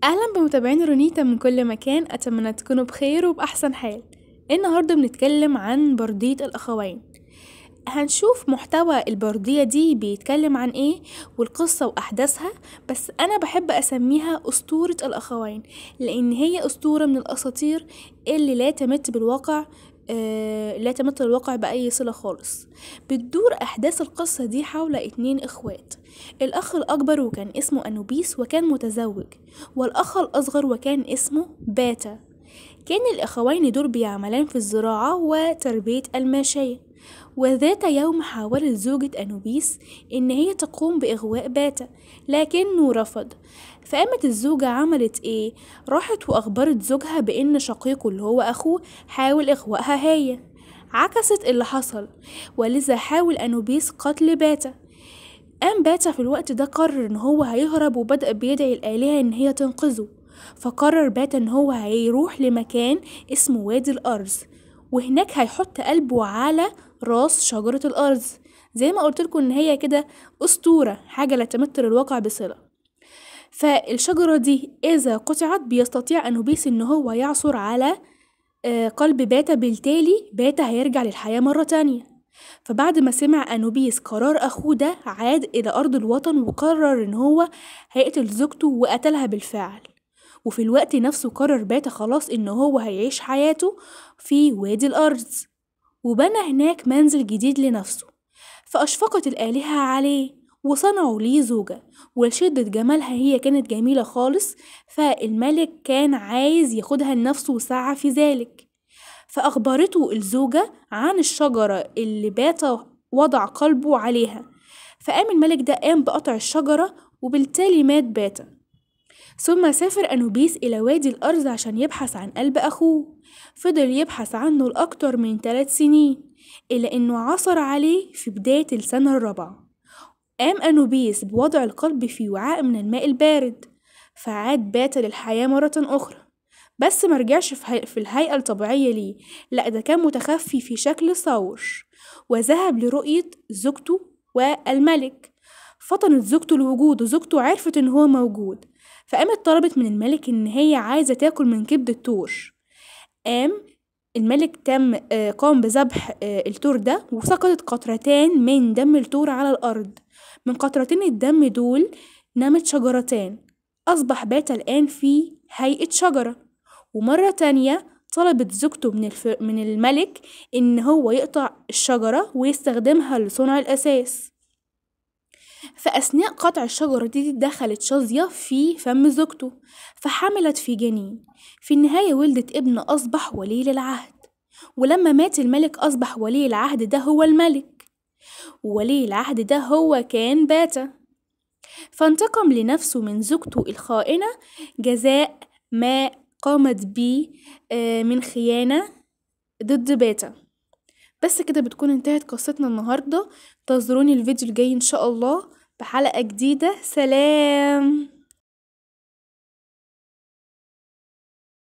اهلا بمتابعين رونيتا من كل مكان، اتمنى تكونوا بخير وباحسن حال. النهارده بنتكلم عن بردية الاخوين. هنشوف محتوى البردية دي بيتكلم عن ايه والقصة واحداثها. بس انا بحب اسميها اسطورة الاخوين لان هي اسطورة من الاساطير اللي لا تمت بالواقع. لا تمت الواقع بأي صلة خالص. بتدور أحداث القصة دي حول اتنين إخوات. الأخ الأكبر وكان اسمه أنوبيس وكان متزوج، والأخ الأصغر وكان اسمه باتا. كان الأخوين دول بيعملان في الزراعة وتربية الماشية. وذات يوم حاولت زوجة أنوبيس إن هي تقوم بإغواء باتا، لكنه رفض. فقامت الزوجة عملت إيه؟ راحت وأخبرت زوجها بإن شقيقه اللي هو أخوه حاول إغوائها هي. عكست اللي حصل، ولذا حاول أنوبيس قتل باتا. قام باتا في الوقت ده قرر إن هو هيهرب وبدأ بيدعي الآلهة إن هي تنقذه. فقرر باتا إن هو هيروح لمكان اسمه وادي الأرز، وهناك هيحط قلبه على راس شجرة الأرز. زي ما قلتلكوا إن هي كده أسطورة، حاجة لا تمت للواقع بصلة. فالشجرة دي إذا قطعت بيستطيع أنوبيس إن هو يعثر على قلب باتا، بالتالي باتا هيرجع للحياة مرة تانية. فبعد ما سمع أنوبيس قرار أخوه ده عاد إلى أرض الوطن وقرر إن هو هيقتل زوجته وقتلها بالفعل. وفي الوقت نفسه قرر باتا خلاص إن هو هيعيش حياته في وادي الأرز، وبنى هناك منزل جديد لنفسه. فأشفقت الآلهة عليه وصنعوا ليه زوجة، ولشدة جمالها هي كانت جميلة خالص. فالملك كان عايز ياخدها لنفسه وسعى في ذلك. فأخبرته الزوجة عن الشجرة اللي باتا وضع قلبه عليها. فقام الملك ده قام بقطع الشجرة، وبالتالي مات باتا. ثم سافر أنوبيس إلى وادي الأرز عشان يبحث عن قلب أخوه. فضل يبحث عنه لأكتر من 3 سنين، إلى إنه عثر عليه في بداية السنة الرابعة. قام أنوبيس بوضع القلب في وعاء من الماء البارد، فعاد باتا للحياة مرة أخرى. بس مرجعش في الهيئة الطبيعية ليه، لأ ده كان متخفي في شكل ثور. وذهب لرؤية زوجته والملك. فطنت زوجته لوجوده، زوجته عرفت إن هو موجود. فقامت طلبت من الملك إن هي عايزة تاكل من كبد التور. قام الملك قام بذبح التور ده، وسقطت قطرتان من دم التور على الأرض. من قطرتين الدم دول نمت شجرتان. أصبح باتا الآن في هيئة شجرة. ومرة تانية طلبت زوجته من الملك إن هو يقطع الشجرة ويستخدمها لصنع الأساس. فأثناء قطع الشجرة دي دخلت شظية في فم زوجته، فحملت في جنين. في النهاية ولدت ابن أصبح ولي للعهد. ولما مات الملك أصبح ولي العهد ده هو الملك، وولي العهد ده هو كان باتا. فانتقم لنفسه من زوجته الخائنة جزاء ما قامت بيه من خيانة ضد باتا. بس كده بتكون انتهت قصتنا النهاردة. انتظروني الفيديو الجاي ان شاء الله بحلقة جديدة. سلام.